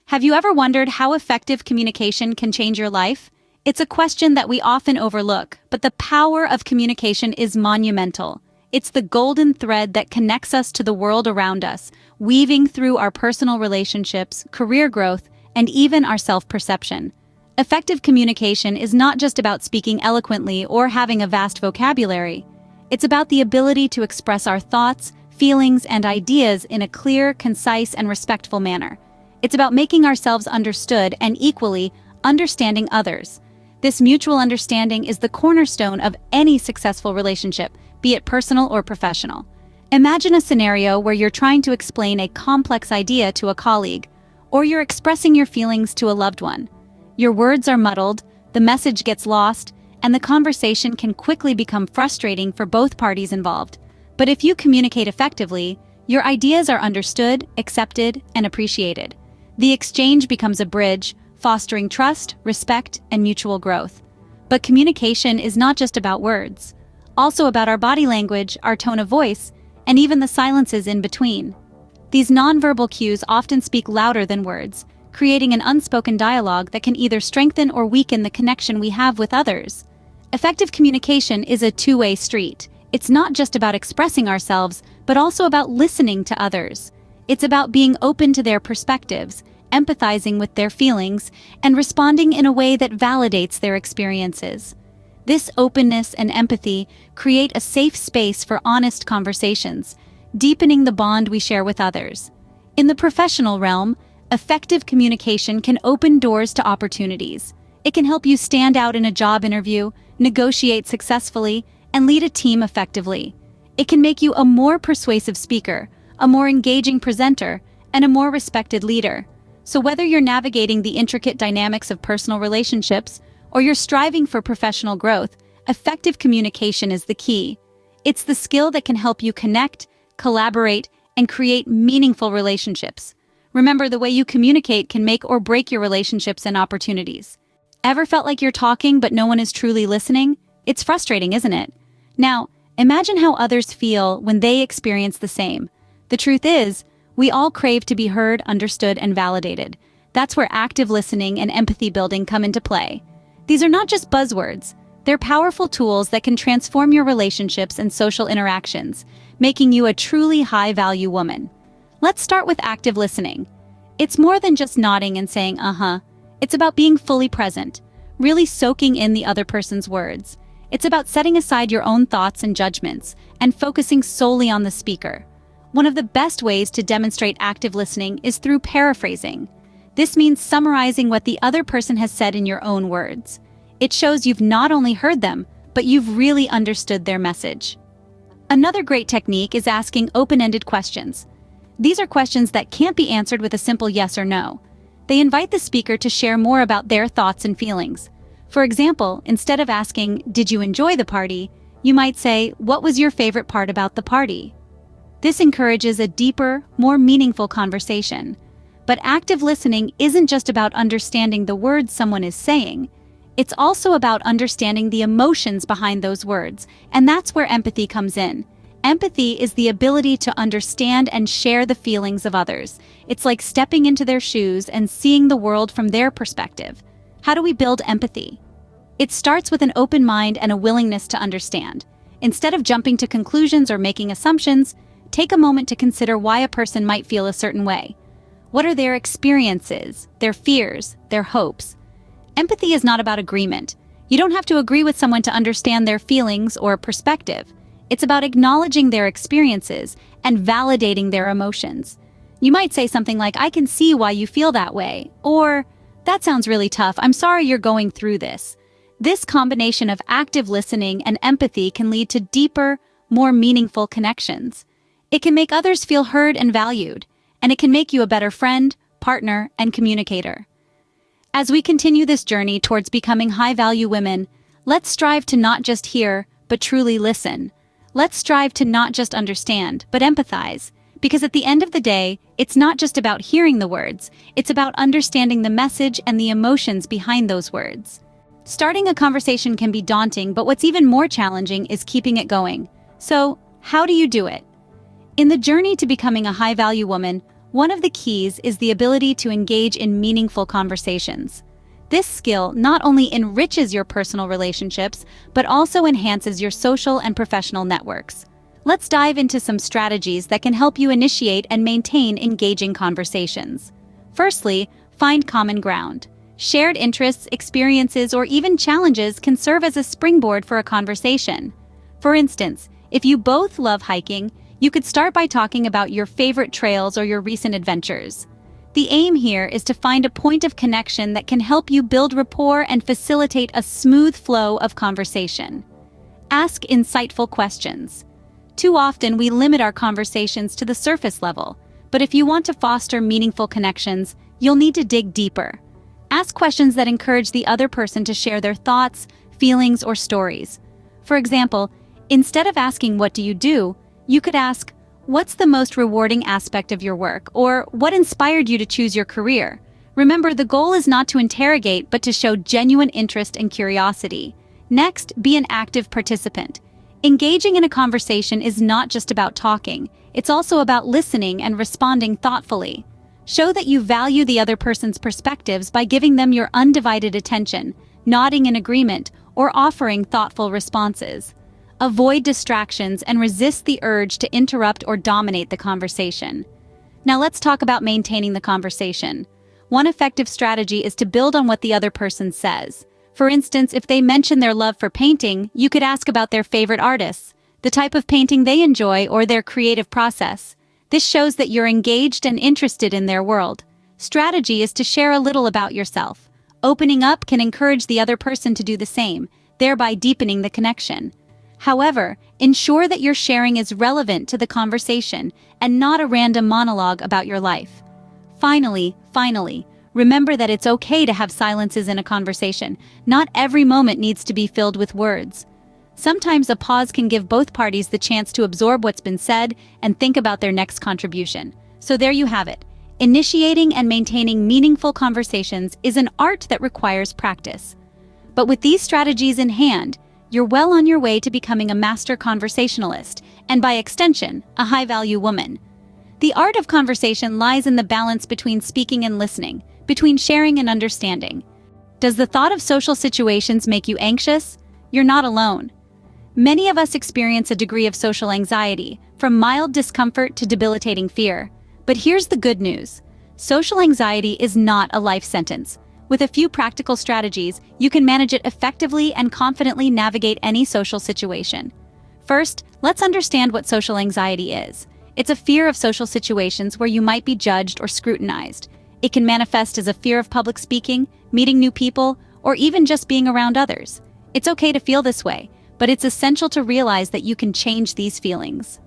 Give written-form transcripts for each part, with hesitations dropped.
Have you ever wondered how effective communication can change your life? It's a question that we often overlook, but the power of communication is monumental. It's the golden thread that connects us to the world around us, weaving through our personal relationships, career growth, and even our self-perception. Effective communication is not just about speaking eloquently or having a vast vocabulary. It's about the ability to express our thoughts, feelings, and ideas in a clear, concise, and respectful manner. It's about making ourselves understood and equally understanding others. This mutual understanding is the cornerstone of any successful relationship, be it personal or professional. Imagine a scenario where you're trying to explain a complex idea to a colleague, or you're expressing your feelings to a loved one. Your words are muddled, the message gets lost, and the conversation can quickly become frustrating for both parties involved. But if you communicate effectively, your ideas are understood, accepted, and appreciated. The exchange becomes a bridge, fostering trust, respect, and mutual growth. But communication is not just about words, also about our body language, our tone of voice, and even the silences in between. These nonverbal cues often speak louder than words, creating an unspoken dialogue that can either strengthen or weaken the connection we have with others. Effective communication is a two-way street. It's not just about expressing ourselves, but also about listening to others. It's about being open to their perspectives, empathizing with their feelings, and responding in a way that validates their experiences. This openness and empathy create a safe space for honest conversations, deepening the bond we share with others. In the professional realm, effective communication can open doors to opportunities. It can help you stand out in a job interview, negotiate successfully, and lead a team effectively. It can make you a more persuasive speaker, a more engaging presenter, and a more respected leader. So whether you're navigating the intricate dynamics of personal relationships or you're striving for professional growth, effective communication is the key. It's the skill that can help you connect, collaborate, and create meaningful relationships. Remember, the way you communicate can make or break your relationships and opportunities. Ever felt like you're talking but no one is truly listening? It's frustrating, isn't it? Now, imagine how others feel when they experience the same. The truth is, we all crave to be heard, understood, and validated. That's where active listening and empathy building come into play. These are not just buzzwords. They're powerful tools that can transform your relationships and social interactions, making you a truly high-value woman. Let's start with active listening. It's more than just nodding and saying, uh-huh. It's about being fully present, really soaking in the other person's words. It's about setting aside your own thoughts and judgments and focusing solely on the speaker. One of the best ways to demonstrate active listening is through paraphrasing. This means summarizing what the other person has said in your own words. It shows you've not only heard them, but you've really understood their message. Another great technique is asking open-ended questions. These are questions that can't be answered with a simple yes or no. They invite the speaker to share more about their thoughts and feelings. For example, instead of asking, "Did you enjoy the party?" you might say, "What was your favorite part about the party?" This encourages a deeper, more meaningful conversation. But active listening isn't just about understanding the words someone is saying. It's also about understanding the emotions behind those words, and that's where empathy comes in. Empathy is the ability to understand and share the feelings of others. It's like stepping into their shoes and seeing the world from their perspective. How do we build empathy? It starts with an open mind and a willingness to understand. Instead of jumping to conclusions or making assumptions, take a moment to consider why a person might feel a certain way. What are their experiences, their fears, their hopes? Empathy is not about agreement. You don't have to agree with someone to understand their feelings or perspective. It's about acknowledging their experiences and validating their emotions. You might say something like, "I can see why you feel that way," or "That sounds really tough. I'm sorry you're going through this." This combination of active listening and empathy can lead to deeper, more meaningful connections. It can make others feel heard and valued, and it can make you a better friend, partner, and communicator. As we continue this journey towards becoming high-value women, let's strive to not just hear, but truly listen. Let's strive to not just understand, but empathize. Because at the end of the day, it's not just about hearing the words, it's about understanding the message and the emotions behind those words. Starting a conversation can be daunting, but what's even more challenging is keeping it going. So, how do you do it? In the journey to becoming a high-value woman, One of the keys is the ability to engage in meaningful conversations. This skill not only enriches your personal relationships, but also enhances your social and professional networks. Let's dive into some strategies that can help you initiate and maintain engaging conversations. Firstly, find common ground. Shared interests, experiences, or even challenges can serve as a springboard for a conversation. For instance, if you both love hiking, you could start by talking about your favorite trails or your recent adventures. The aim here is to find a point of connection that can help you build rapport and facilitate a smooth flow of conversation. Ask insightful questions. Too often we limit our conversations to the surface level, but if you want to foster meaningful connections, you'll need to dig deeper. Ask questions that encourage the other person to share their thoughts, feelings, or stories. For example, instead of asking, "What do you do?" you could ask, "What's the most rewarding aspect of your work?" or "What inspired you to choose your career?" Remember, the goal is not to interrogate, but to show genuine interest and curiosity. Next, be an active participant. Engaging in a conversation is not just about talking, it's also about listening and responding thoughtfully. Show that you value the other person's perspectives by giving them your undivided attention, nodding in agreement, or offering thoughtful responses. Avoid distractions and resist the urge to interrupt or dominate the conversation. Now let's talk about maintaining the conversation. One effective strategy is to build on what the other person says. For instance, if they mention their love for painting, you could ask about their favorite artists, the type of painting they enjoy, or their creative process. This shows that you're engaged and interested in their world. Strategy is to share a little about yourself. Opening up can encourage the other person to do the same, thereby deepening the connection. However, ensure that your sharing is relevant to the conversation and not a random monologue about your life. Finally, remember that it's okay to have silences in a conversation. Not every moment needs to be filled with words. Sometimes a pause can give both parties the chance to absorb what's been said and think about their next contribution. So there you have it. Initiating and maintaining meaningful conversations is an art that requires practice. But with these strategies in hand, you're well on your way to becoming a master conversationalist, and by extension, a high-value woman. The art of conversation lies in the balance between speaking and listening, between sharing and understanding. Does the thought of social situations make you anxious? You're not alone. Many of us experience a degree of social anxiety, from mild discomfort to debilitating fear. But here's the good news. Social anxiety is not a life sentence. With a few practical strategies, you can manage it effectively and confidently navigate any social situation. First, let's understand what social anxiety is. It's a fear of social situations where you might be judged or scrutinized. It can manifest as a fear of public speaking, meeting new people, or even just being around others. It's okay to feel this way, but it's essential to realize that you can change these feelings.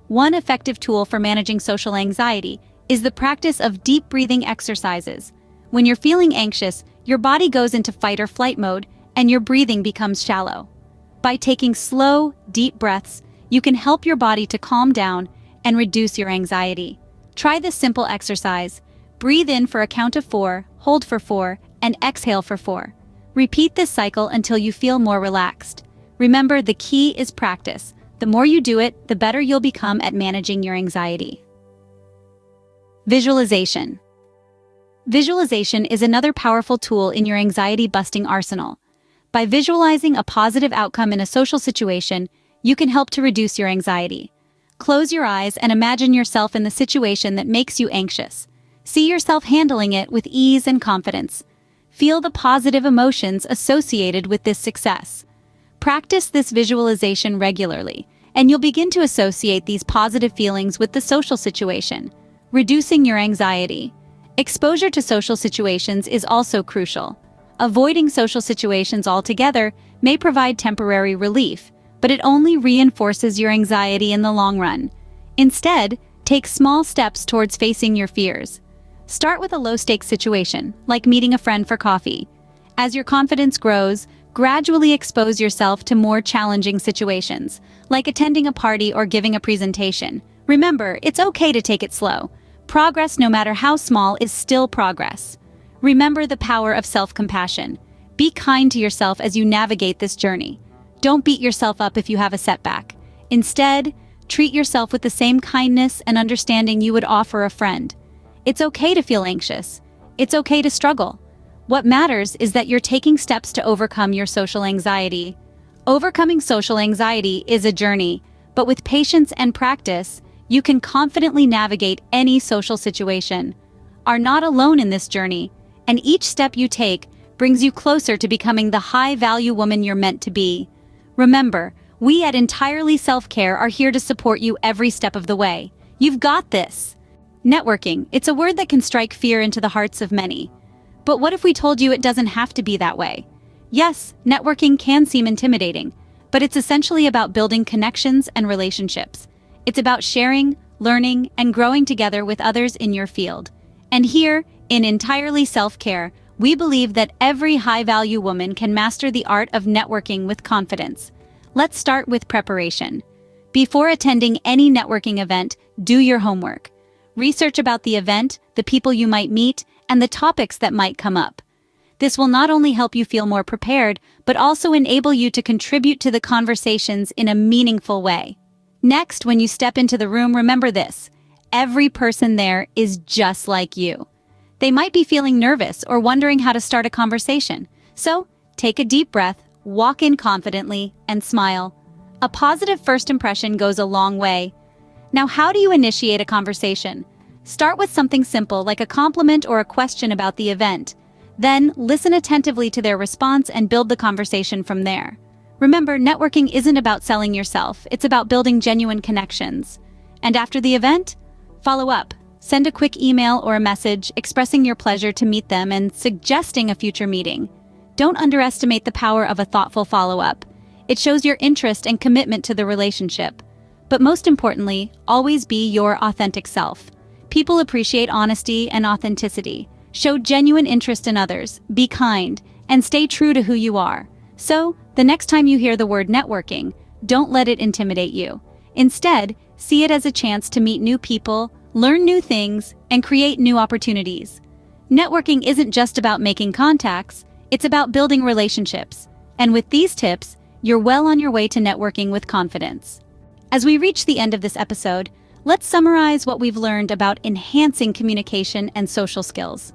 One effective tool for managing social anxiety is the practice of deep breathing exercises. When you're feeling anxious, your body goes into fight or flight mode, and your breathing becomes shallow. By taking slow, deep breaths, you can help your body to calm down and reduce your anxiety. Try this simple exercise. Breathe in for a count of 4, hold for 4, and exhale for 4. Repeat this cycle until you feel more relaxed. Remember, the key is practice. The more you do it, the better you'll become at managing your anxiety. Visualization. Visualization is another powerful tool in your anxiety-busting arsenal. By visualizing a positive outcome in a social situation, you can help to reduce your anxiety. Close your eyes and imagine yourself in the situation that makes you anxious. See yourself handling it with ease and confidence. Feel the positive emotions associated with this success. Practice this visualization regularly, and you'll begin to associate these positive feelings with the social situation, reducing your anxiety. Exposure to social situations is also crucial. Avoiding social situations altogether may provide temporary relief, but it only reinforces your anxiety in the long run. Instead, take small steps towards facing your fears. Start with a low-stakes situation, like meeting a friend for coffee. As your confidence grows, gradually expose yourself to more challenging situations, like attending a party or giving a presentation. Remember, it's okay to take it slow. Progress, no matter how small, is still progress. Remember the power of self-compassion. Be kind to yourself as you navigate this journey. Don't beat yourself up if you have a setback. Instead, treat yourself with the same kindness and understanding you would offer a friend. It's okay to feel anxious. It's okay to struggle. What matters is that you're taking steps to overcome your social anxiety. Overcoming social anxiety is a journey, but with patience and practice, you can confidently navigate any social situation. Are not alone in this journey, and each step you take brings you closer to becoming the high-value woman you're meant to be. Remember, we at Entirely Self-Care are here to support you every step of the way. You've got this. Networking, it's a word that can strike fear into the hearts of many. But what if we told you it doesn't have to be that way? Yes, networking can seem intimidating, but it's essentially about building connections and relationships. It's about sharing, learning, and growing together with others in your field. And here, in Entirely Self-Care, we believe that every high-value woman can master the art of networking with confidence. Let's start with preparation. Before attending any networking event, do your homework. Research about the event, the people you might meet, and the topics that might come up. This will not only help you feel more prepared, but also enable you to contribute to the conversations in a meaningful way. Next, when you step into the room, remember this: every person there is just like you. They might be feeling nervous or wondering how to start a conversation. So, take a deep breath, walk in confidently, and smile. A positive first impression goes a long way. Now, how do you initiate a conversation? Start with something simple like a compliment or a question about the event. Then, listen attentively to their response and build the conversation from there. Remember, networking isn't about selling yourself, it's about building genuine connections. And after the event, follow up. Send a quick email or a message expressing your pleasure to meet them and suggesting a future meeting. Don't underestimate the power of a thoughtful follow-up. It shows your interest and commitment to the relationship. But most importantly, always be your authentic self. People appreciate honesty and authenticity. Show genuine interest in others, be kind, and stay true to who you are. So, the next time you hear the word networking, don't let it intimidate you. Instead, see it as a chance to meet new people, learn new things, and create new opportunities. Networking isn't just about making contacts, it's about building relationships. And with these tips, you're well on your way to networking with confidence. As we reach the end of this episode, let's summarize what we've learned about enhancing communication and social skills.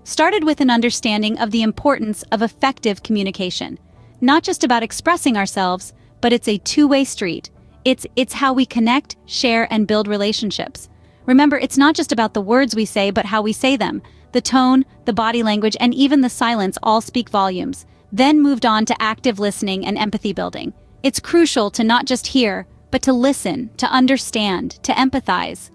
Started with an understanding of the importance of effective communication. Not just about expressing ourselves, but it's a two-way street. It's how we connect, share, and build relationships. Remember, it's not just about the words we say, but how we say them. The tone, the body language, and even the silence all speak volumes. Then moved on to active listening and empathy building. It's crucial to not just hear, but to listen, to understand, to empathize.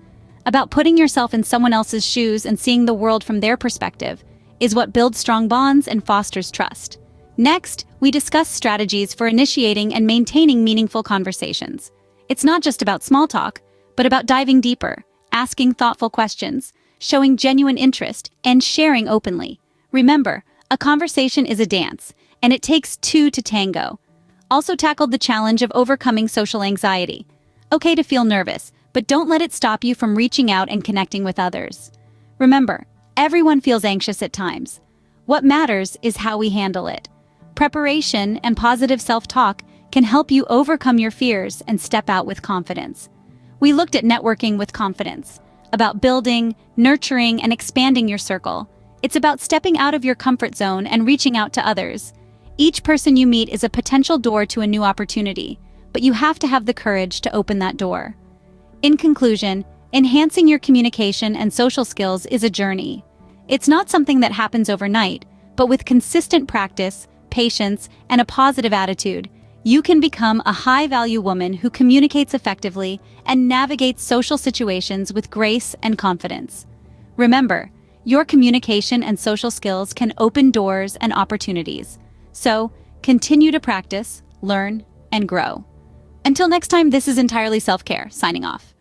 About putting yourself in someone else's shoes and seeing the world from their perspective is what builds strong bonds and fosters trust. Next, we discuss strategies for initiating and maintaining meaningful conversations. It's not just about small talk, but about diving deeper, asking thoughtful questions, showing genuine interest, and sharing openly. Remember, a conversation is a dance, and it takes two to tango. Also tackled the challenge of overcoming social anxiety. Okay to feel nervous, but don't let it stop you from reaching out and connecting with others. Remember, everyone feels anxious at times. What matters is how we handle it. Preparation and positive self-talk can help you overcome your fears and step out with confidence. We looked at networking with confidence, about building, nurturing, and expanding your circle. It's about stepping out of your comfort zone and reaching out to others. Each person you meet is a potential door to a new opportunity, but you have to have the courage to open that door. In conclusion, enhancing your communication and social skills is a journey. It's not something that happens overnight, but with consistent practice, patience, and a positive attitude, you can become a high-value woman who communicates effectively and navigates social situations with grace and confidence. Remember, your communication and social skills can open doors and opportunities. So, continue to practice, learn, and grow. Until next time, this is Entirely Self-Care, signing off.